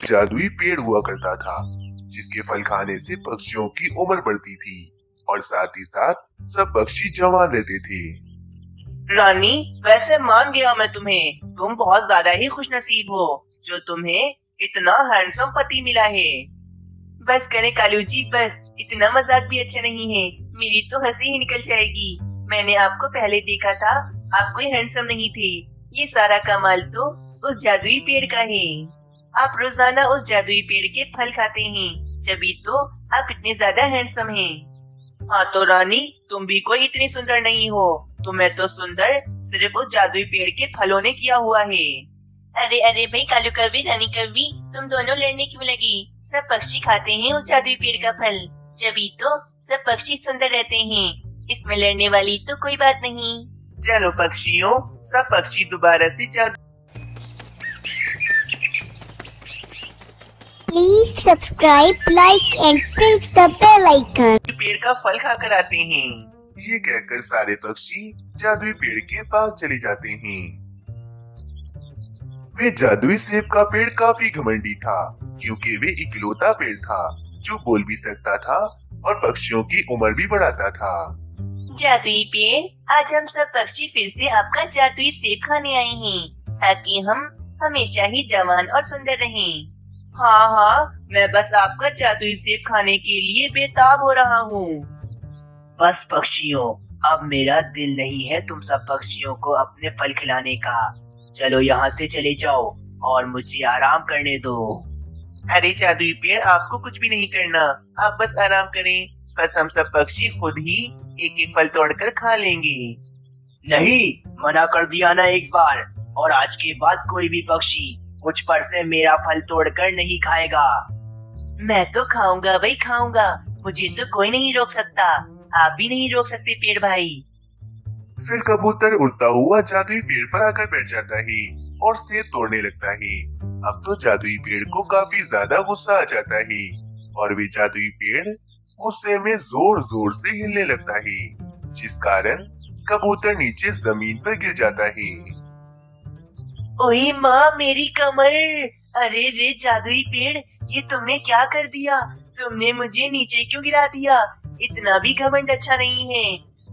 जादुई पेड़ हुआ करता था जिसके फल खाने से पक्षियों की उम्र बढ़ती थी और साथ ही साथ सब पक्षी जवान रहते थे। रानी, वैसे मान गया मैं तुम्हें, तुम बहुत ज्यादा ही खुशनसीब हो जो तुम्हें इतना हैंडसम पति मिला है। बस करें कालू जी, बस इतना मजाक भी अच्छा नहीं है, मेरी तो हंसी ही निकल जाएगी। मैंने आपको पहले देखा था, आप कोई हैंडसम नहीं थे। ये सारा कमाल तो उस जादुई पेड़ का है। आप रोजाना उस जादुई पेड़ के फल खाते हैं, जभी तो आप इतने ज्यादा हैंडसम हैं। हाँ तो रानी, तुम भी कोई इतनी सुंदर नहीं हो, तुम्हें तो सुंदर सिर्फ उस जादुई पेड़ के फलों ने किया हुआ है। अरे अरे भाई कालू कवि, रानी कवि, तुम दोनों लड़ने क्यों लगी? सब पक्षी खाते हैं उस जादुई पेड़ का फल, जभी तो सब पक्षी सुंदर रहते हैं। इसमें लड़ने वाली तो कोई बात नहीं। चलो पक्षियों, सब पक्षी दोबारा से जादू। Please subscribe, like and press the bell icon. पेड़ का फल खाकर आते हैं। ये कहकर सारे पक्षी जादुई पेड़ के पास चले जाते हैं। वे जादुई सेब का पेड़ काफी घमंडी था क्योंकि वे इकलौता पेड़ था जो बोल भी सकता था और पक्षियों की उम्र भी बढ़ाता था। जादुई पेड़, आज हम सब पक्षी फिर से आपका जादुई सेब खाने आए हैं ताकि हम हमेशा ही जवान और सुंदर रहें। हाँ हाँ, मैं बस आपका जादुई सेब खाने के लिए बेताब हो रहा हूँ। बस पक्षियों, अब मेरा दिल नहीं है तुम सब पक्षियों को अपने फल खिलाने का। चलो यहाँ से चले जाओ और मुझे आराम करने दो। अरे जादुई पेड़, आपको कुछ भी नहीं करना, आप बस आराम करें। बस हम सब पक्षी खुद ही एक एक फल तोड़कर खा लेंगे। नहीं, मना कर दिया ना एक बार, और आज के बाद कोई भी पक्षी मुझ पर से मेरा फल तोड़कर नहीं खाएगा। मैं तो खाऊंगा भाई, खाऊंगा, मुझे तो कोई नहीं रोक सकता। आप भी नहीं रोक सकते पेड़ भाई। फिर कबूतर उड़ता हुआ जादुई पेड़ पर आकर बैठ जाता है और सेब तोड़ने लगता है। अब तो जादुई पेड़ को काफी ज्यादा गुस्सा आ जाता है और वे जादुई पेड़ गुस्से में जोर जोर से हिलने लगता है, जिस कारण कबूतर नीचे जमीन पर गिर जाता है। ओए माँ, मेरी कमर! अरे रे जादुई पेड़, ये तुमने क्या कर दिया? तुमने मुझे नीचे क्यों गिरा दिया? इतना भी घमंड अच्छा नहीं है।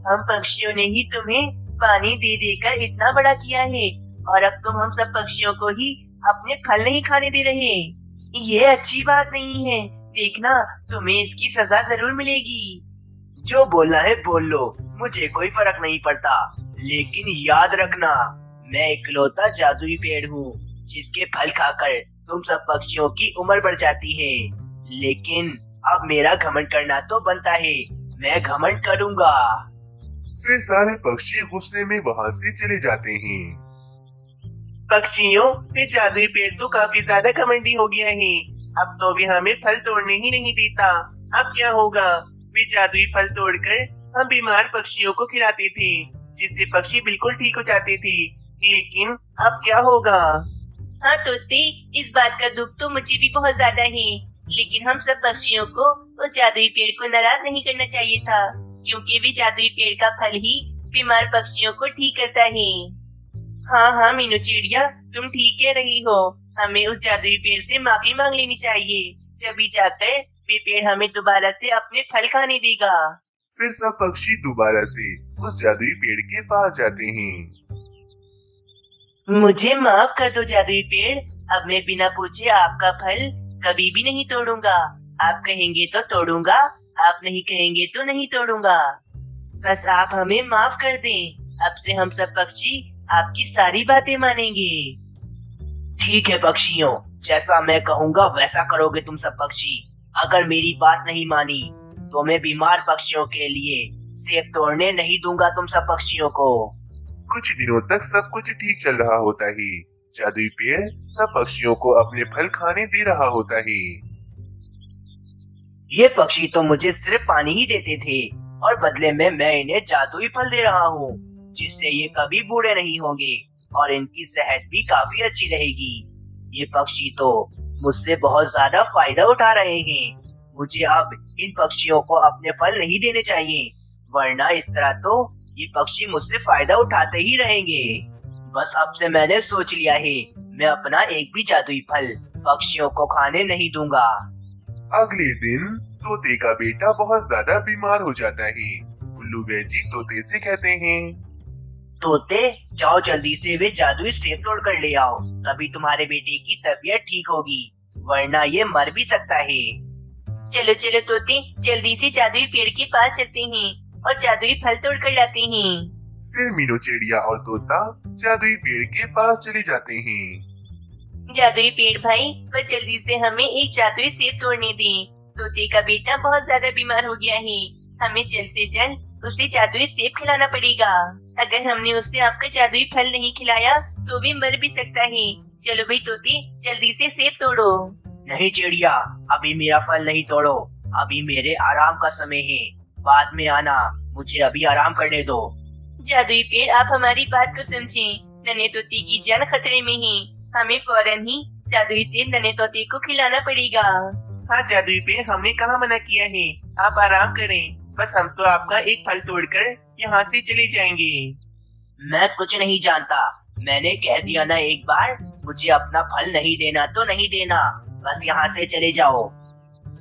हम पक्षियों ने ही तुम्हें पानी दे देकर इतना बड़ा किया है और अब तुम हम सब पक्षियों को ही अपने फल नहीं खाने दे रहे। ये अच्छी बात नहीं है। देखना, तुम्हें इसकी सजा जरूर मिलेगी। जो बोलना है बोल लो, मुझे कोई फर्क नहीं पड़ता, लेकिन याद रखना, मैं इकलौता जादुई पेड़ हूँ जिसके फल खाकर तुम सब पक्षियों की उम्र बढ़ जाती है। लेकिन अब मेरा घमंड करना तो बनता है, मैं घमंड करूँगा। फिर सारे पक्षी गुस्से में वहाँ से चले जाते हैं। पक्षियों, ये जादुई पेड़ तो काफी ज्यादा घमंडी हो गया है। अब तो वे हमें फल तोड़ने ही नहीं देता। अब क्या होगा? वे जादुई फल तोड़कर हम बीमार पक्षियों को खिलाते थे, जिससे पक्षी बिल्कुल ठीक हो जाते थे। लेकिन अब क्या होगा? हाँ तोते, इस बात का दुख तो मुझे भी बहुत ज्यादा है, लेकिन हम सब पक्षियों को उस जादुई पेड़ को नाराज नहीं करना चाहिए था, क्योंकि वे जादुई पेड़ का फल ही बीमार पक्षियों को ठीक करता है। हाँ हाँ मीनू चिड़िया, तुम ठीक कह रही हो। हमें उस जादुई पेड़ से माफी मांग लेनी चाहिए, जभी जाकर वे पेड़ हमें दोबारा से अपने फल खाने देगा। फिर सब पक्षी दोबारा से उस जादुई पेड़ के पास जाते हैं। मुझे माफ कर दो जादुई पेड़, अब मैं बिना पूछे आपका फल कभी भी नहीं तोड़ूंगा। आप कहेंगे तो तोड़ूंगा, आप नहीं कहेंगे तो नहीं तोड़ूंगा। बस आप हमें माफ कर दें। अब से हम सब पक्षी आपकी सारी बातें मानेंगे। ठीक है पक्षियों, जैसा मैं कहूँगा वैसा करोगे तुम सब पक्षी। अगर मेरी बात नहीं मानी तो मैं बीमार पक्षियों के लिए सेब तोड़ने नहीं दूंगा तुम सब पक्षियों को। कुछ दिनों तक सब कुछ ठीक चल रहा होता है। जादुई पेड़ सब पक्षियों को अपने फल खाने दे रहा होता है। ये पक्षी तो मुझे सिर्फ पानी ही देते थे और बदले में मैं इन्हें जादुई फल दे रहा हूँ, जिससे ये कभी बूढ़े नहीं होंगे और इनकी सेहत भी काफी अच्छी रहेगी। ये पक्षी तो मुझसे बहुत ज्यादा फायदा उठा रहे हैं। मुझे अब इन पक्षियों को अपने फल नहीं देने चाहिए, वरना इस तरह तो ये पक्षी मुझसे फायदा उठाते ही रहेंगे। बस अब से मैंने सोच लिया है, मैं अपना एक भी जादुई फल पक्षियों को खाने नहीं दूंगा। अगले दिन तोते का बेटा बहुत ज्यादा बीमार हो जाता है। उल्लू वैजी तोते से कहते हैं, तोते जाओ जल्दी से वे जादुई सेब तोड़ कर ले आओ, तभी तुम्हारे बेटे की तबीयत ठीक होगी, वरना ये मर भी सकता है। चलो चलो तोते, जल्दी से जादुई पेड़ के पास चलते हैं और जादुई फल तोड़ कर लाते हैं। फिर मीनू चिड़िया और तोता जादुई पेड़ के पास चले जाते हैं। जादुई पेड़ भाई, बस जल्दी से हमें एक जादुई सेब तोड़ने दें। तोते का बेटा बहुत ज्यादा बीमार हो गया है, हमें जल्द से जल्द उसे जादुई सेब खिलाना पड़ेगा। अगर हमने उसे आपका जादुई फल नहीं खिलाया तो भी मर भी सकता है। चलो भाई तोते, जल्दी से सेब तोड़ो। नहीं चिड़िया, अभी मेरा फल नहीं तोड़ो, अभी मेरे आराम का समय है, बाद में आना, मुझे अभी आराम करने दो। जादुई पेड़, आप हमारी बात को समझें, नन्हे तोते की जान खतरे में है, हमें फौरन ही जादुई सेब नन्हे तोते को खिलाना पड़ेगा। हाँ जादुई पेड़, हमने कहाँ मना किया है, आप आराम करें, बस हम तो आपका एक फल तोड़कर यहाँ से चले जाएंगे। मैं कुछ नहीं जानता, मैंने कह दिया ना एक बार, मुझे अपना फल नहीं देना तो नहीं देना, बस यहाँ से चले जाओ।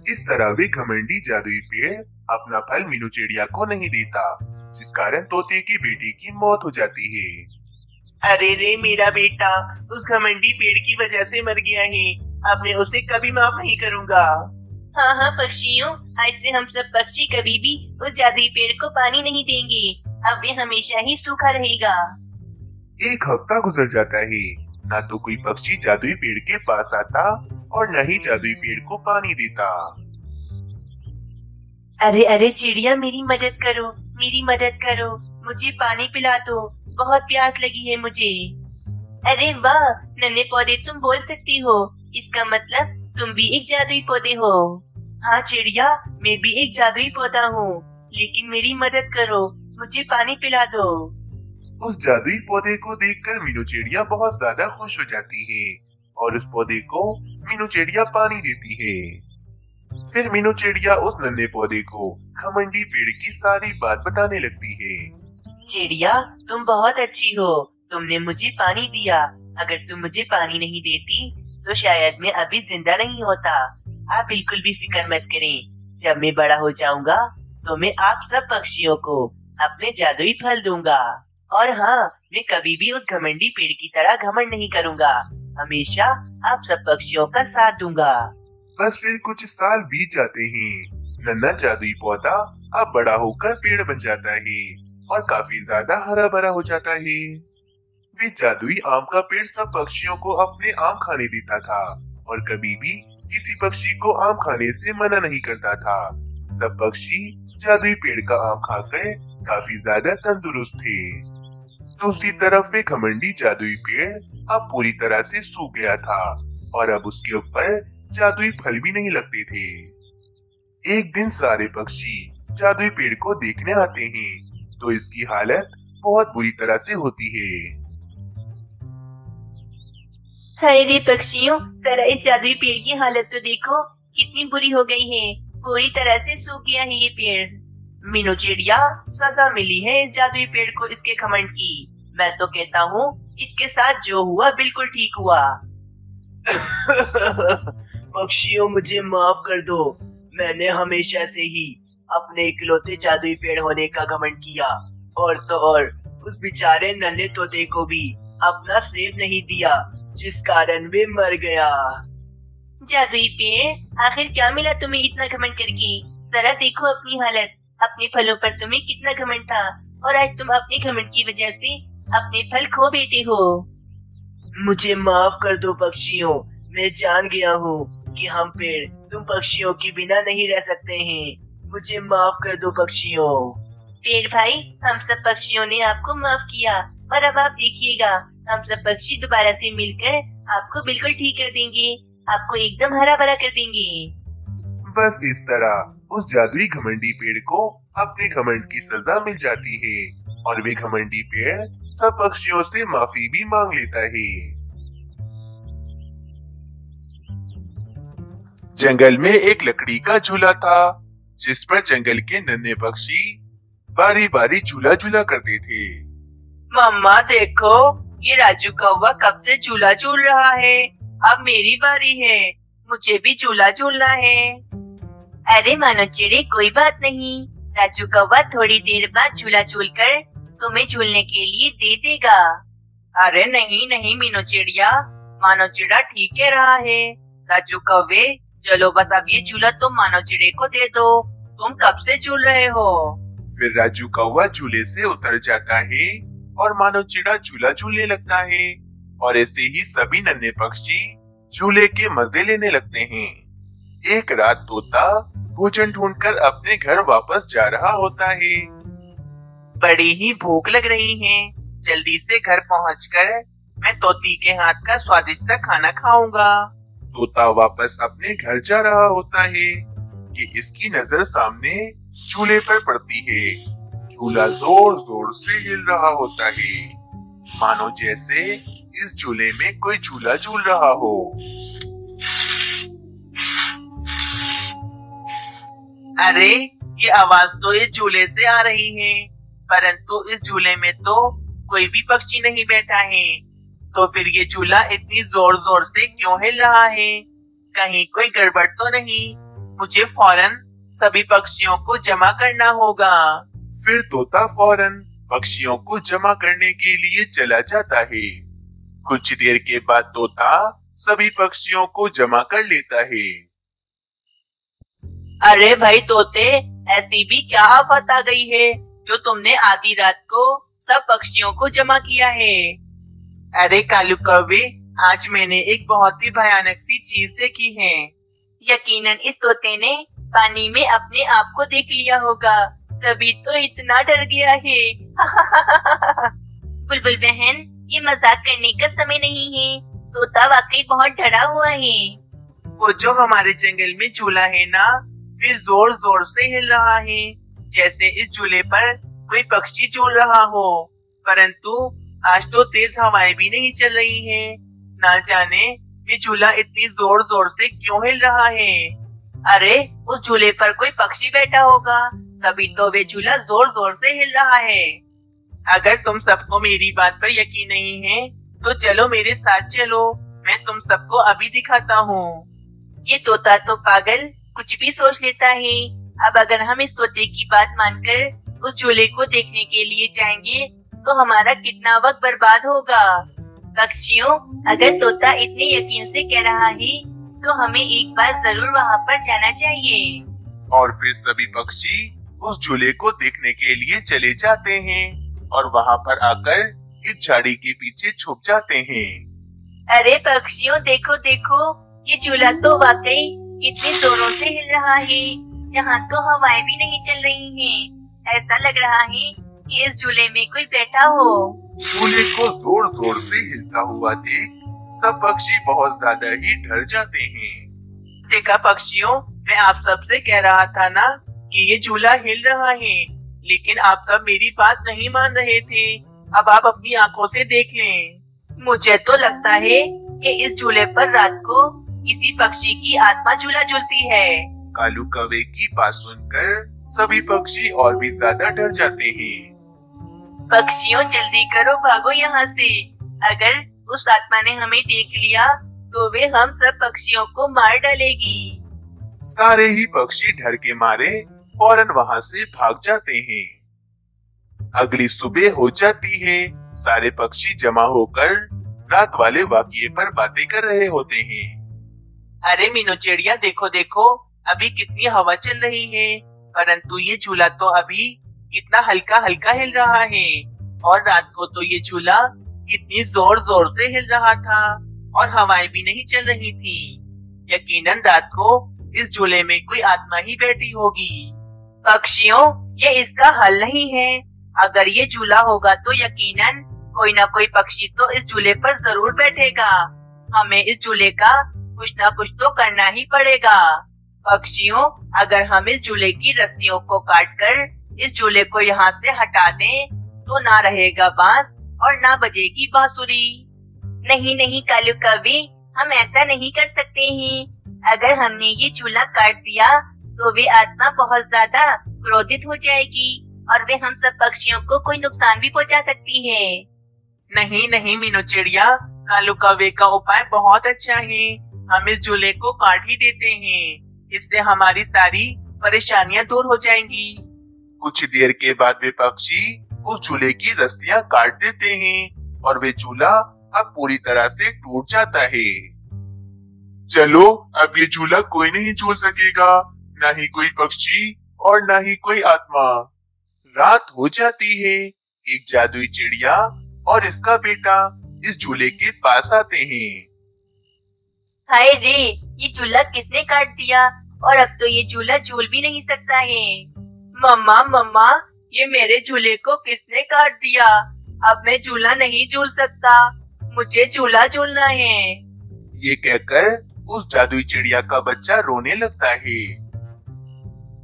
इस तरह वे घमंडी जादुई पेड़ अपना फल मीनू चिड़िया को नहीं देता, जिस कारण तोते की बेटी की मौत हो जाती है। अरे रे, मेरा बेटा उस घमंडी पेड़ की वजह से मर गया है, अब मैं उसे कभी माफ नहीं करूँगा। हाँ हाँ पक्षियों, आज से हम सब पक्षी कभी भी उस जादुई पेड़ को पानी नहीं देंगे, अब ये हमेशा ही सूखा रहेगा। एक हफ्ता गुजर जाता है, ना तो कोई पक्षी जादुई पेड़ के पास आता और न ही जादुई पेड़ को पानी देता। अरे अरे चिड़िया, मेरी मदद करो, मेरी मदद करो, मुझे पानी पिला दो, बहुत प्यास लगी है मुझे। अरे वाह, नन्हे पौधे तुम बोल सकती हो, इसका मतलब तुम भी एक जादुई पौधे हो। हाँ चिड़िया, मैं भी एक जादुई पौधा हूँ, लेकिन मेरी मदद करो, मुझे पानी पिला दो। उस जादुई पौधे को देखकर मीनू चिड़िया बहुत ज्यादा खुश हो जाती है और उस पौधे को मीनू चिड़िया पानी देती है। फिर मीनू चिड़िया उस नन्हे पौधे को घमंडी पेड़ की सारी बात बताने लगती है। चिड़िया, तुम बहुत अच्छी हो, तुमने मुझे पानी दिया, अगर तुम मुझे पानी नहीं देती तो शायद मैं अभी जिंदा नहीं होता। आप बिल्कुल भी फिक्र मत करें, जब मैं बड़ा हो जाऊंगा तो मैं आप सब पक्षियों को अपने जादुई फल दूंगा। और हाँ, मैं कभी भी उस घमंडी पेड़ की तरह घमंड नहीं करूंगा, हमेशा आप सब पक्षियों का साथ दूंगा। बस फिर कुछ साल बीत जाते हैं। नन्हा जादुई पौधा अब बड़ा होकर पेड़ बन जाता है और काफी ज्यादा हरा भरा हो जाता है। वे जादुई आम का पेड़ सब पक्षियों को अपने आम खाने देता था और कभी भी किसी पक्षी को आम खाने से मना नहीं करता था। सब पक्षी जादुई पेड़ का आम खाकर काफी ज्यादा तंदुरुस्त थे। दूसरी तरफ वे घमंडी जादुई पेड़ अब पूरी तरह से सूख गया था और अब उसके ऊपर जादुई फल भी नहीं लगते थे। एक दिन सारे पक्षी जादुई पेड़ को देखने आते हैं तो इसकी हालत बहुत बुरी तरह से होती है। हाय रे पक्षियों, जरा इस जादुई पेड़ की हालत तो देखो, कितनी बुरी हो गई है, पूरी तरह से सूख गया है ये पेड़। मीनू चिड़िया, सजा मिली है इस जादुई पेड़ को इसके घमंड की। मैं तो कहता हूँ इसके साथ जो हुआ बिल्कुल ठीक हुआ। पक्षियों, मुझे माफ कर दो, मैंने हमेशा से ही अपने इकलौते जादुई पेड़ होने का घमंड किया, और तो और उस बेचारे नन्हे तोते को भी अपना सेब नहीं दिया, जिस कारण वे मर गया। जादुई पेड़, आखिर क्या मिला तुम्हें इतना घमंड करके? जरा देखो अपनी हालत, अपने फलों पर तुम्हें कितना घमंड था और आज तुम अपने घमंड की वजह से अपने फल खो बैठे हो। मुझे माफ कर दो पक्षियों, मैं जान गया हूँ कि हम पेड़ तुम पक्षियों के बिना नहीं रह सकते हैं, मुझे माफ कर दो पक्षियों। पेड़ भाई, हम सब पक्षियों ने आपको माफ किया और अब आप देखिएगा, हम सब पक्षी दोबारा से मिलकर आपको बिल्कुल ठीक कर देंगे, आपको एकदम हरा भरा कर देंगे। बस इस तरह उस जादुई घमंडी पेड़ को अपने घमंड की सजा मिल जाती है और वे घमंडी पेड़ सब पक्षियों से माफी भी मांग लेता है। जंगल में एक लकड़ी का झूला था, जिस पर जंगल के नन्हे पक्षी बारी बारी झूला झूला करते थे। मम्मा देखो, ये राजू कौवा कब से झूला झूल रहा है, अब मेरी बारी है, मुझे भी झूला झूलना है। अरे मानो चिड़े कोई बात नहीं, राजू कौवा थोड़ी देर बाद झूला झूलकर तुम्हें झूलने के लिए दे देगा। अरे नहीं नहीं मीनू चिड़िया, मानो चिड़ा ठीक कह रहा है। राजू कौवे चलो बस अब ये झूला तुम मानो चिड़े को दे दो, तुम कब से झूल रहे हो। फिर राजू कौवा झूले से उतर जाता है और मानव चिड़ा झूला झूलने लगता है और ऐसे ही सभी नन्हे पक्षी झूले के मजे लेने लगते हैं। एक रात तोता भोजन ढूंढकर अपने घर वापस जा रहा होता है। बड़ी ही भूख लग रही है, जल्दी से घर पहुंचकर मैं तोती के हाथ का स्वादिष्ट सा खाना खाऊंगा। तोता वापस अपने घर जा रहा होता है कि इसकी नजर सामने झूले पर पड़ती है। झूला जोर जोर से हिल रहा होता है, मानो जैसे इस झूले में कोई झूला झूल रहा हो। अरे ये आवाज तो इस झूले से आ रही है, परंतु इस झूले में तो कोई भी पक्षी नहीं बैठा है, तो फिर ये झूला इतनी जोर जोर से क्यों हिल रहा है? कहीं कोई गड़बड़ तो नहीं? मुझे फौरन सभी पक्षियों को जमा करना होगा। फिर तोता फौरन पक्षियों को जमा करने के लिए चला जाता है। कुछ देर के बाद तोता सभी पक्षियों को जमा कर लेता है। अरे भाई तोते, ऐसी भी क्या आफत आ गई है जो तुमने आधी रात को सब पक्षियों को जमा किया है? अरे कालू कौवे, आज मैंने एक बहुत ही भयानक सी चीज देखी है। यकीनन इस तोते ने पानी में अपने आप को देख लिया होगा, तभी तो इतना डर गया है। बुलबुल बहन, ये मजाक करने का समय नहीं है, तोता वाकई बहुत डरा हुआ है। वो जो हमारे जंगल में झूला है ना, वे जोर जोर से हिल रहा है, जैसे इस झूले पर कोई पक्षी झूल रहा हो। परंतु आज तो तेज हवाएं भी नहीं चल रही हैं, ना जाने ये झूला इतनी जोर जोर से क्यों हिल रहा है। अरे उस झूले पर कोई पक्षी बैठा होगा, तभी तो वे झूला जोर जोर से हिल रहा है। अगर तुम सबको मेरी बात पर यकीन नहीं है, तो चलो मेरे साथ चलो, मैं तुम सबको अभी दिखाता हूँ। ये तोता तो पागल कुछ भी सोच लेता है। अब अगर हम इस तोते की बात मानकर उस झूले को देखने के लिए जाएंगे, तो हमारा कितना वक्त बर्बाद होगा। पक्षियों, अगर तोता इतने यकीन से कह रहा है, तो हमें एक बार जरूर वहाँ पर जाना चाहिए। और फिर सभी पक्षी उस झूले को देखने के लिए चले जाते हैं और वहाँ पर आकर इस झाड़ी के पीछे छुप जाते हैं। अरे पक्षियों, देखो देखो, ये झूला तो वाकई कितने जोरों से हिल रहा है। यहाँ तो हवाएं भी नहीं चल रही हैं। ऐसा लग रहा है कि इस झूले में कोई बैठा हो। झूले को जोर जोर से हिलता हुआ देख सब पक्षी बहुत ज्यादा ही डर जाते हैं। देखा पक्षियों, मैं आप सबसे कह रहा था ना कि ये झूला हिल रहा है, लेकिन आप सब मेरी बात नहीं मान रहे थे। अब आप अपनी आंखों से देख लें। मुझे तो लगता है कि इस झूले पर रात को किसी पक्षी की आत्मा झूला झूलती है। कालू कौवे की बात सुनकर सभी पक्षी और भी ज्यादा डर जाते हैं। पक्षियों, जल्दी करो, भागो यहाँ से। अगर उस आत्मा ने हमें देख लिया, तो वे हम सब पक्षियों को मार डालेगी। सारे ही पक्षी डर के मारे फौरन वहाँ से भाग जाते हैं। अगली सुबह हो जाती है। सारे पक्षी जमा होकर रात वाले वाक़ये पर बातें कर रहे होते हैं। अरे मीनू चिड़िया, देखो देखो, अभी कितनी हवा चल रही है, परंतु ये झूला तो अभी कितना हल्का हल्का हिल रहा है। और रात को तो ये झूला कितनी जोर जोर से हिल रहा था और हवाएं भी नहीं चल रही थी। यकीनन रात को इस झूले में कोई आत्मा ही बैठी होगी। पक्षियों, ये इसका हल नहीं है। अगर ये झूला होगा तो यकीनन कोई ना कोई पक्षी तो इस झूले पर जरूर बैठेगा। हमें इस झूले का कुछ ना कुछ तो करना ही पड़ेगा। पक्षियों, अगर हम इस झूले की रस्सियों को काटकर इस झूले को यहाँ से हटा दें, तो ना रहेगा बांस और ना बजेगी बांसुरी। नहीं नहीं कालू कौवे, हम ऐसा नहीं कर सकते हैं। अगर हमने ये झूला काट दिया, तो वे आत्मा बहुत ज्यादा क्रोधित हो जाएगी और वे हम सब पक्षियों को कोई नुकसान भी पहुंचा सकती है। नहीं नहीं मीनू चिड़िया, कालू कौवे का उपाय बहुत अच्छा है। हम इस झूले को काट ही देते हैं, इससे हमारी सारी परेशानियां दूर हो जाएंगी। कुछ देर के बाद वे पक्षी उस झूले की रस्सियां काट देते हैं और वे झूला अब पूरी तरह से टूट जाता है। चलो, अब ये झूला कोई नहीं झूल सकेगा, न ही कोई पक्षी और न ही कोई आत्मा। रात हो जाती है। एक जादुई चिड़िया और इसका बेटा इस झूले के पास आते हैं। हाय रे, ये झूला किसने काट दिया और अब तो ये झूला झूल भी नहीं सकता है। मम्मा मम्मा, ये मेरे झूले को किसने काट दिया? अब मैं झूला नहीं झूल सकता, मुझे झूला झूलना है। ये कहकर उस जादुई चिड़िया का बच्चा रोने लगता है।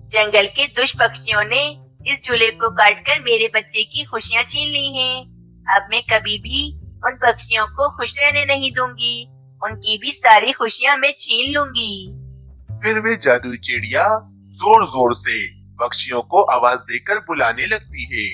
जंगल के दुष्ट पक्षियों ने इस झूले को काटकर मेरे बच्चे की खुशियाँ छीन ली हैं। अब मैं कभी भी उन पक्षियों को खुश रहने नहीं दूंगी, उनकी भी सारी खुशियाँ मैं छीन लूंगी। फिर वे जादुई चिड़िया जोर जोर से पक्षियों को आवाज देकर बुलाने लगती है।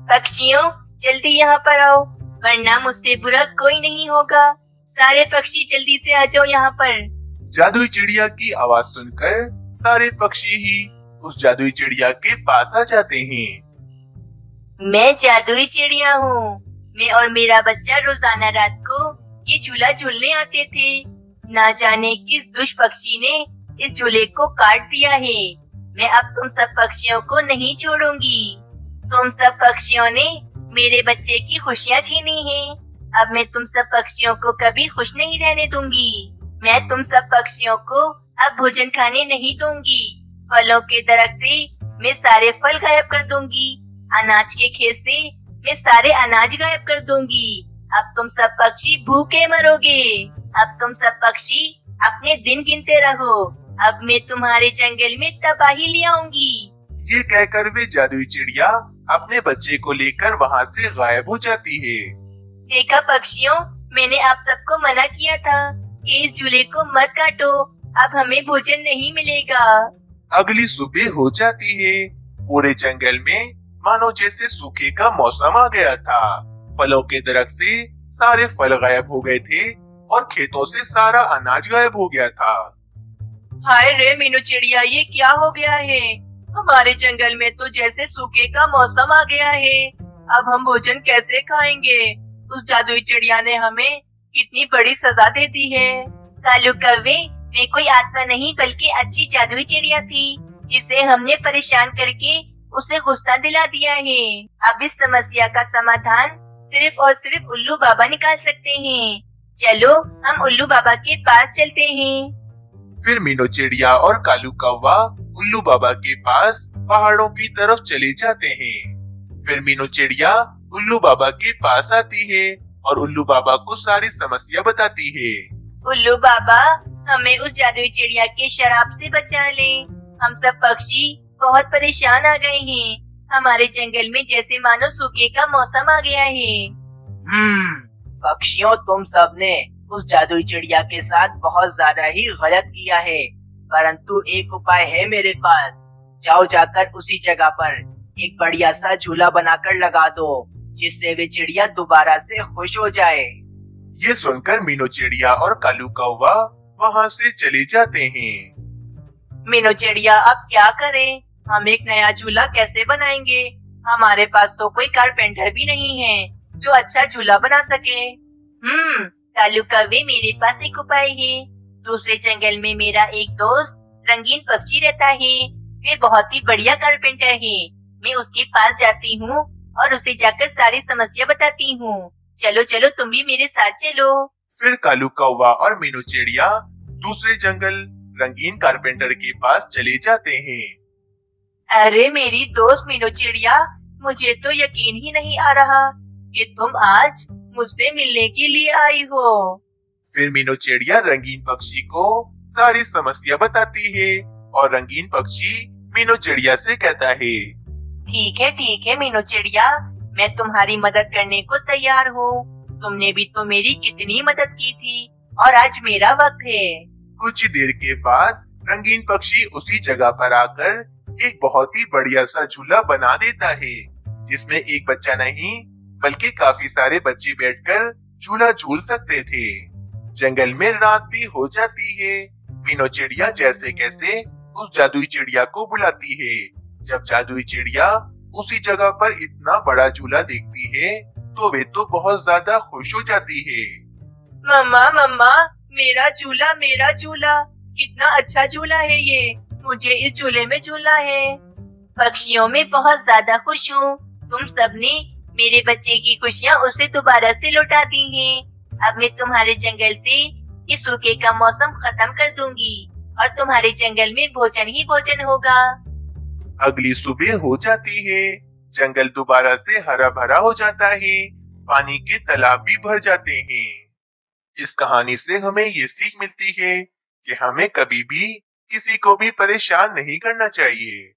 पक्षियों, जल्दी यहाँ पर आओ, वरना मुझसे बुरा कोई नहीं होगा। सारे पक्षी जल्दी से आ जाओ यहाँ पर। जादुई चिड़िया की आवाज सुनकर सारे पक्षी ही उस जादुई चिड़िया के पास आ जाते हैं। मैं जादुई चिड़िया हूँ। मैं और मेरा बच्चा रोजाना रात को ये झूला झूलने आते थे। ना जाने किस दुष्ट पक्षी ने इस झूले को काट दिया है। मैं अब तुम सब पक्षियों को नहीं छोड़ूंगी। तुम सब पक्षियों ने मेरे बच्चे की खुशियाँ छीनी हैं। अब मैं तुम सब पक्षियों को कभी खुश नहीं रहने दूंगी। मैं तुम सब पक्षियों को अब भोजन खाने नहीं दूंगी। फलों के दरख्त से मैं सारे फल गायब कर दूंगी। अनाज के खेत से मैं सारे अनाज गायब कर दूंगी। अब तुम सब पक्षी भूखे मरोगे। अब तुम सब पक्षी अपने दिन गिनते रहो। अब मैं तुम्हारे जंगल में तबाही ले आऊंगी। ये कहकर वे जादुई चिड़िया अपने बच्चे को लेकर वहाँ से गायब हो जाती है। देखा पक्षियों, मैंने आप सबको मना किया था कि इस झूले को मत काटो। अब हमें भोजन नहीं मिलेगा। अगली सुबह हो जाती है। पूरे जंगल में मानो जैसे सूखे का मौसम आ गया था। फलों के दरख्त से सारे फल गायब हो गए थे और खेतों से सारा अनाज गायब हो गया था। हाय रे मीनू चिड़िया, ये क्या हो गया है? हमारे जंगल में तो जैसे सूखे का मौसम आ गया है। अब हम भोजन कैसे खाएंगे? उस जादुई चिड़िया ने हमें कितनी बड़ी सजा दे दी है। कालू कौवे, वे कोई आत्मा नहीं बल्कि अच्छी जादुई चिड़िया थी, जिसे हमने परेशान करके उसे गुस्सा दिला दिया है। अब इस समस्या का समाधान सिर्फ और सिर्फ उल्लू बाबा निकाल सकते हैं। चलो, हम उल्लू बाबा के पास चलते हैं। फिर मीनू चिड़िया और कालू कौवा उल्लू बाबा के पास पहाड़ों की तरफ चले जाते हैं। फिर मीनू चिड़िया उल्लू बाबा के पास आती है और उल्लू बाबा को सारी समस्या बताती है। उल्लू बाबा, हमें उस जादुई चिड़िया के शराब से बचा लें। हम सब पक्षी बहुत परेशान आ गए हैं। हमारे जंगल में जैसे मानो सूखे का मौसम आ गया है। पक्षियों, तुम सबने उस जादुई चिड़िया के साथ बहुत ज्यादा ही गलत किया है, परंतु एक उपाय है मेरे पास। जाओ, जाकर उसी जगह पर एक बढ़िया सा झूला बनाकर लगा दो, जिससे वे चिड़िया दोबारा से खुश हो जाए। ये सुनकर मीनू चिड़िया और कालू कौवा वहाँ से चले जाते हैं। मीनू चिड़िया, अब क्या करें? हम एक नया झूला कैसे बनाएंगे? हमारे पास तो कोई कारपेंटर भी नहीं है जो अच्छा झूला बना सके। कालू कौवे, मेरे पास एक उपाय है। दूसरे जंगल में मेरा एक दोस्त रंगीन पक्षी रहता है। वे बहुत ही बढ़िया कारपेंटर है। मैं उसके पास जाती हूँ और उसे जाकर सारी समस्या बताती हूँ। चलो चलो, तुम भी मेरे साथ चलो। फिर कालू कौवा और मीनू चिड़िया दूसरे जंगल रंगीन कारपेंटर के पास चले जाते हैं। अरे मेरी दोस्त मीनू चिड़िया, मुझे तो यकीन ही नहीं आ रहा कि तुम आज मुझसे मिलने के लिए आई हो। फिर मीनू चिड़िया रंगीन पक्षी को सारी समस्या बताती है और रंगीन पक्षी मीनू चिड़िया से कहता है, ठीक है मीनू चिड़िया, मैं तुम्हारी मदद करने को तैयार हूँ। तुमने भी तो मेरी कितनी मदद की थी और आज मेरा वक्त है। कुछ देर के बाद रंगीन पक्षी उसी जगह पर आकर एक बहुत ही बढ़िया सा झूला बना देता है, जिसमें एक बच्चा नहीं बल्कि काफी सारे बच्चे बैठकर झूला झूल सकते थे। जंगल में रात भी हो जाती है। मीनू चिड़िया जैसे कैसे उस जादुई चिड़िया को बुलाती है। जब जादुई चिड़िया उसी जगह पर इतना बड़ा झूला देखती है तो वे तो बहुत ज्यादा खुश हो जाती है। मम्मा मम्मा, मेरा झूला मेरा झूला, कितना अच्छा झूला है ये, मुझे इस झूले में झूलना है। पक्षियों में बहुत ज्यादा खुश हूँ। तुम सबने मेरे बच्चे की खुशियाँ उसे दोबारा से लौटा दी हैं। अब मैं तुम्हारे जंगल से इस सूखे का मौसम खत्म कर दूंगी और तुम्हारे जंगल में भोजन ही भोजन होगा। अगली सुबह हो जाती है। जंगल दोबारा से हरा भरा हो जाता है। पानी के तालाब भी भर जाते हैं। इस कहानी से हमें ये सीख मिलती है कि हमें कभी भी किसी को भी परेशान नहीं करना चाहिए।